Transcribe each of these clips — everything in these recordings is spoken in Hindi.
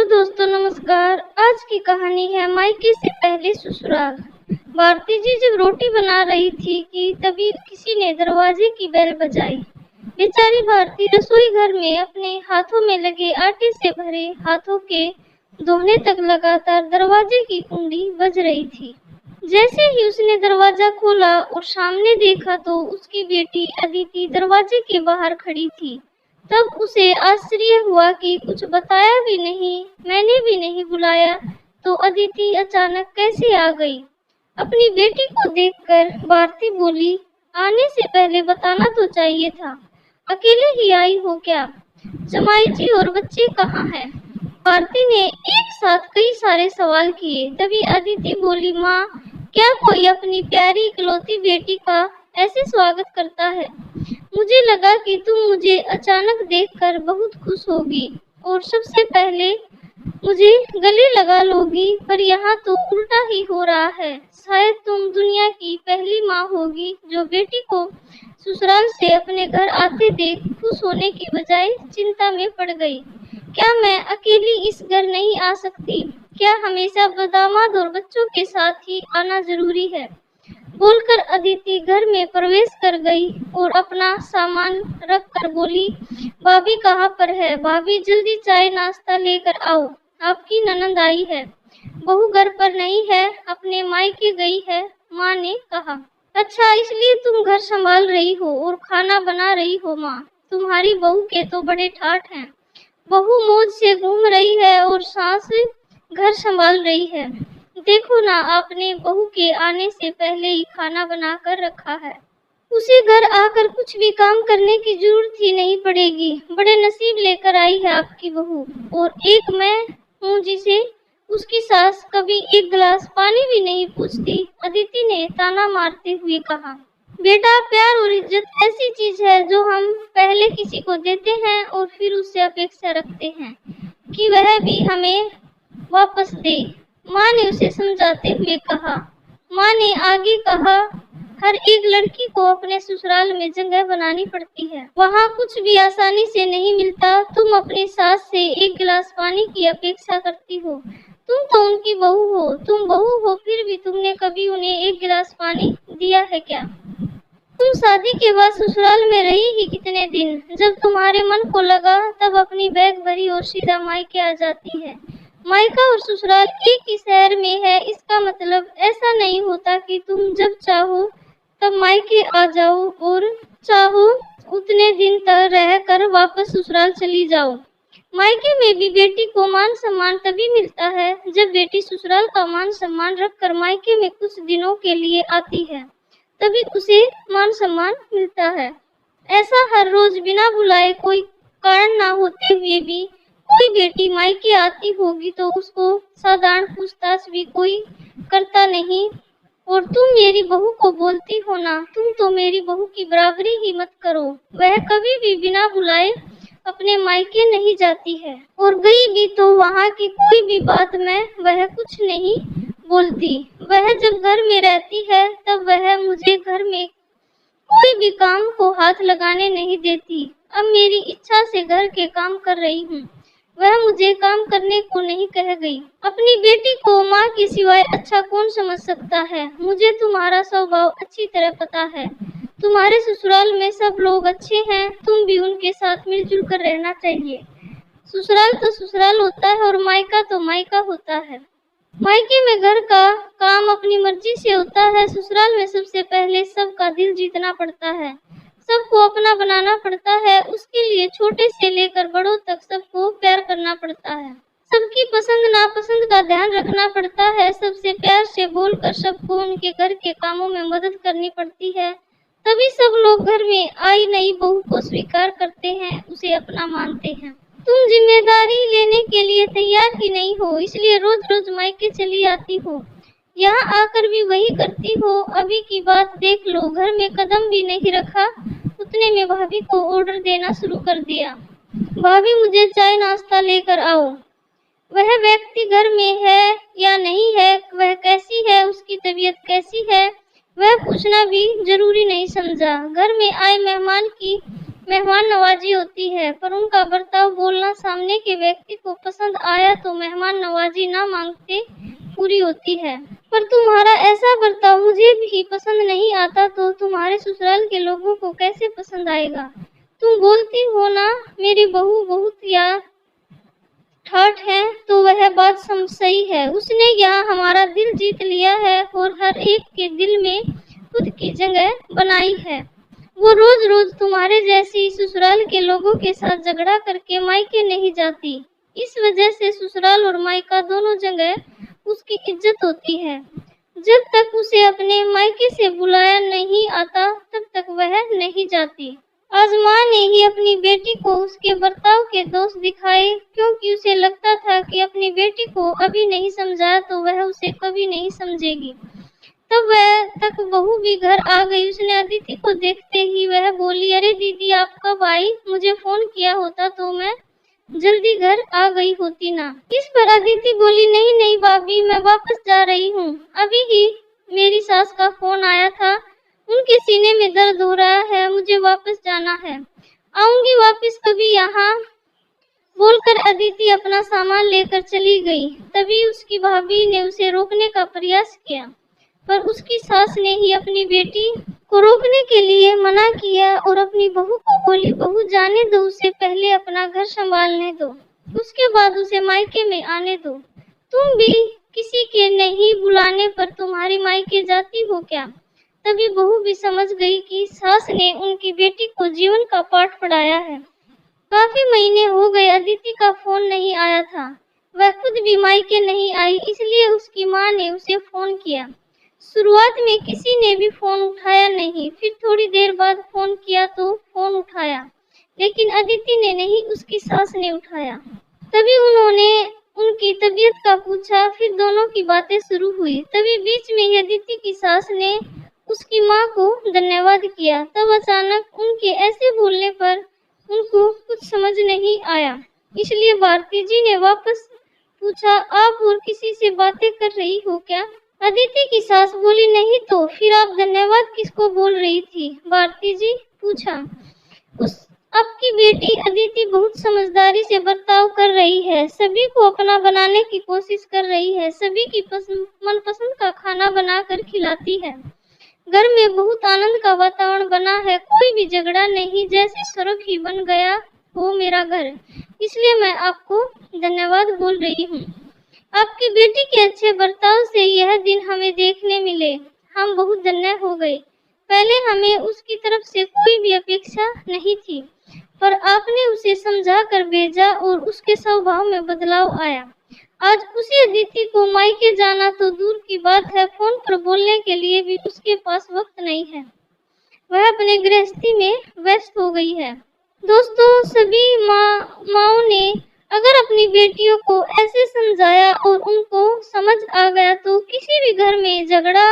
हेलो दोस्तों, नमस्कार। आज की कहानी है मायके से पहले ससुराल। भारती जी जब रोटी बना रही थी कि तभी किसी ने दरवाजे की बेल बजाई। बेचारी भारती रसोई घर में अपने हाथों में लगे आटे से भरे हाथों के धोने तक लगातार दरवाजे की कुंडी बज रही थी। जैसे ही उसने दरवाजा खोला और सामने देखा तो उसकी बेटी अदिति दरवाजे के बाहर खड़ी थी। तब उसे आश्चर्य हुआ कि कुछ बताया भी नहीं, मैंने भी नहीं बुलाया, तो अदिति अचानक कैसे आ गई। अपनी बेटी को देखकर भारती बोली, आने से पहले बताना तो चाहिए था। अकेले ही आई हो क्या? जमाई जी और बच्चे कहाँ हैं? भारती ने एक साथ कई सारे सवाल किए। तभी अदिति बोली, माँ, क्या कोई अपनी प्यारी इकलौती बेटी का ऐसे स्वागत करता है? मुझे लगा कि तुम मुझे अचानक देखकर बहुत खुश होगी और सबसे पहले मुझे गले लगा लोगी, पर यहाँ तो उल्टा ही हो रहा है। शायद तुम दुनिया की पहली माँ होगी जो बेटी को ससुराल से अपने घर आते देख खुश होने की बजाय चिंता में पड़ गई। क्या मैं अकेली इस घर नहीं आ सकती? क्या हमेशा दामाद और बच्चों के साथ ही आना जरूरी है? बोलकर अदिति घर में प्रवेश कर गई और अपना सामान रख कर बोली, भाभी कहाँ पर है? भाभी जल्दी चाय नाश्ता लेकर आओ, आपकी ननद आई है। बहू घर पर नहीं है, अपने मायके गई है, माँ ने कहा। अच्छा, इसलिए तुम घर संभाल रही हो और खाना बना रही हो? माँ, तुम्हारी बहू के तो बड़े ठाठ हैं। बहू मौज से घूम रही है और सास घर संभाल रही है। देखो ना, आपने बहू के आने से पहले ही खाना बना कर रखा है। उसे घर आकर कुछ भी काम करने की जरूरत ही नहीं पड़ेगी। बड़े नसीब लेकर आई है आपकी बहू। और एक मैं हूँ जिसे उसकी सास कभी एक गिलास पानी भी नहीं पूछती, अदिति ने ताना मारते हुए कहा। बेटा, प्यार और इज्जत ऐसी चीज है जो हम पहले किसी को देते हैं और फिर उससे अपेक्षा रखते हैं कि वह भी हमें वापस दे, माँ ने उसे समझाते हुए कहा। माँ ने आगे कहा, हर एक लड़की को अपने ससुराल में जगह बनानी पड़ती है। वहाँ कुछ भी आसानी से नहीं मिलता। तुम अपनी सास से एक गिलास पानी की अपेक्षा करती हो। तुम तो उनकी बहू हो। तुम बहू हो, फिर भी तुमने कभी उन्हें एक गिलास पानी दिया है क्या? तुम शादी के बाद ससुराल में रही ही कितने दिन? जब तुम्हारे मन को लगा तब अपनी बैग भरी और सीधा मायके आ जाती है। मायका और ससुराल एक ही शहर में है, इसका मतलब ऐसा नहीं होता कि तुम जब चाहो तब मायके आ जाओ और चाहो उतने दिन तक रह कर वापस ससुराल चली जाओ। मायके में भी बेटी को मान सम्मान तभी मिलता है जब बेटी ससुराल का मान सम्मान रख कर मायके में कुछ दिनों के लिए आती है, तभी उसे मान सम्मान मिलता है। ऐसा हर रोज बिना बुलाए कोई कारण ना होते हुए भी कोई बेटी मायके आती होगी तो उसको साधारण पूछताछ भी कोई करता नहीं। और तुम मेरी बहू को बोलती हो ना, तुम तो मेरी बहू की बराबरी ही मत करो। वह कभी भी बिना बुलाए अपने मायके नहीं जाती है, और गई भी तो वहाँ की कोई भी बात में वह कुछ नहीं बोलती। वह जब घर में रहती है तब वह मुझे घर में कोई भी काम को हाथ लगाने नहीं देती। अब मेरी इच्छा से घर के काम कर रही हूँ, वह मुझे काम करने को नहीं कह गई। अपनी बेटी को माँ के सिवाय अच्छा कौन समझ सकता है? मुझे तुम्हारा स्वभाव अच्छी तरह पता है। तुम्हारे ससुराल में सब लोग अच्छे हैं, तुम भी उनके साथ मिलजुल कर रहना चाहिए। ससुराल तो ससुराल होता है और मायका तो मायका होता है। मायके में घर का काम अपनी मर्जी से होता है। ससुराल में सबसे पहले सबका दिल जीतना पड़ता है, सबको अपना बनाना पड़ता है। उसके लिए छोटे से लेकर बड़ों तक सबको प्यार करना पड़ता है। सबकी पसंद नापसंद का ध्यान रखना पड़ता है। सबसे प्यार से बोलकर सबको उनके घर के कामों में मदद करनी पड़ती है। तभी सब लोग घर में आई नई बहू को स्वीकार करते हैं, उसे अपना मानते हैं। तुम जिम्मेदारी लेने के लिए तैयार ही नहीं हो, इसलिए रोज रोज मायके चली आती हो। यहाँ आकर भी वही करती हो। अभी की बात देख लो, घर में कदम भी नहीं रखा, उतने में भाभी को ऑर्डर देना शुरू कर दिया। भाभी, मुझे चाय नाश्ता लेकर आओ। वह व्यक्ति घर में है या नहीं है, वह कैसी है, उसकी तबीयत कैसी है, वह पूछना भी जरूरी नहीं समझा। घर में आए मेहमान की मेहमान नवाजी होती है, पर उनका बर्ताव, बोलना सामने के व्यक्ति को पसंद आया तो मेहमान नवाजी ना मांगते पूरी होती है। पर तुम्हारा ऐसा बर्ताव मुझे भी पसंद नहीं आता तो तुम्हारे ससुराल के लोगों को कैसे पसंद आएगा? तुम बोलती हो ना मेरी बहू बहुत या ठाठ है, तो वह बात सही है। उसने यहाँ हमारा दिल जीत लिया है और हर एक के दिल में खुद की जगह बनाई है। वो रोज रोज तुम्हारे जैसी ससुराल के लोगों के साथ झगड़ा करके मायके नहीं जाती। इस वजह से ससुराल और मायका दोनों जगह उसकी इज्जत होती है। जब तक उसे अपने मायके से बुलाया नहीं आता तब तक वह नहीं जाती। आज माँ ने ही अपनी बेटी को उसके बर्ताव के दोष दिखाए, क्योंकि उसे लगता था कि अपनी बेटी को अभी नहीं समझाया तो वह उसे कभी नहीं समझेगी। तब वह तक बहू भी घर आ गई। उसने अदिति को देखते ही वह बोली, अरे दीदी आप कब आई? मुझे फोन किया होता तो मैं जल्दी घर आ गई होती ना। इस पर अदिति बोली, नहीं नहीं भाभी, मैं वापस जा रही हूँ। अभी ही मेरी सास का फोन आया था, उनके सीने में दर्द हो रहा है, मुझे वापस जाना है, आऊंगी वापस कभी यहाँ, बोलकर अदिति अपना सामान लेकर चली गई। तभी उसकी भाभी ने उसे रोकने का प्रयास किया, पर उसकी सास ने ही अपनी बेटी को रोकने के लिए मना किया और अपनी बहू को बोली, बहू जाने दो उसे, पहले अपना घर संभालने दो, उसके बाद उसे मायके में आने दो। तुम भी किसी के नहीं बुलाने पर तुम्हारी मायके जाती हो क्या? तभी बहू भी समझ गई कि सास ने उनकी बेटी को जीवन का पाठ पढ़ाया है। काफी महीने हो गए अदिति का फोन नहीं आया था। वह खुद भी मायके नहीं आई, इसलिए उसकी माँ ने उसे फोन किया। शुरुआत में किसी ने भी फोन उठाया नहीं, फिर थोड़ी देर बाद फोन किया तो फोन उठाया, लेकिन अदिति ने नहीं, उसकी सास ने उठाया। तभी उन्होंने उनकी तबीयत का पूछा, फिर दोनों की बातें शुरू हुई। तभी बीच में ही अदिति की सास ने उसकी माँ को धन्यवाद किया। तब अचानक उनके ऐसे बोलने पर उनको कुछ समझ नहीं आया, इसलिए भारती जी ने वापस पूछा, आप और किसी से बातें कर रही हो क्या? अदिति की सास बोली, नहीं तो फिर आप धन्यवाद किसको बोल रही थी? भारती जी पूछा। आपकी बेटी अदिति बहुत समझदारी से बर्ताव कर रही है, सभी को अपना बनाने की कोशिश कर रही है, सभी की मनपसंद का खाना बनाकर खिलाती है। घर में बहुत आनंद का वातावरण बना है, कोई भी झगड़ा नहीं, जैसे स्वर्ग ही बन गया हो मेरा घर, इसलिए मैं आपको धन्यवाद बोल रही हूँ। आपकी बेटी के अच्छे बर्ताव से यह दिन हमें देखने मिले, हम बहुत धन्य हो गए। पहले हमें उसकी तरफ से कोई भी अपेक्षा नहीं थी, पर आपने उसे समझा कर भेजा और उसके स्वभाव में बदलाव आया। आज उसी अदिति को मायके जाना तो दूर की बात है, फोन पर बोलने के लिए भी उसके पास वक्त नहीं है, वह अपने गृहस्थी में व्यस्त हो गई है। दोस्तों, सभी माँओं ने अगर अपनी बेटियों को ऐसे समझाया और उनको समझ आ गया तो किसी भी घर में झगड़ा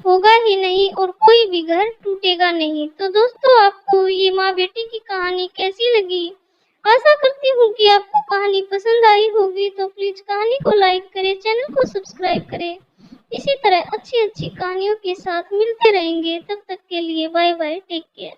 होगा ही नहीं और कोई भी घर टूटेगा नहीं। तो दोस्तों, आपको ये माँ बेटी की कहानी कैसी लगी? आशा करती हूँ कि आपको कहानी पसंद आई होगी। तो प्लीज कहानी को लाइक करें, चैनल को सब्सक्राइब करें। इसी तरह अच्छी अच्छी कहानियों के साथ मिलते रहेंगे। तब तक के लिए बाय बाय, टेक केयर।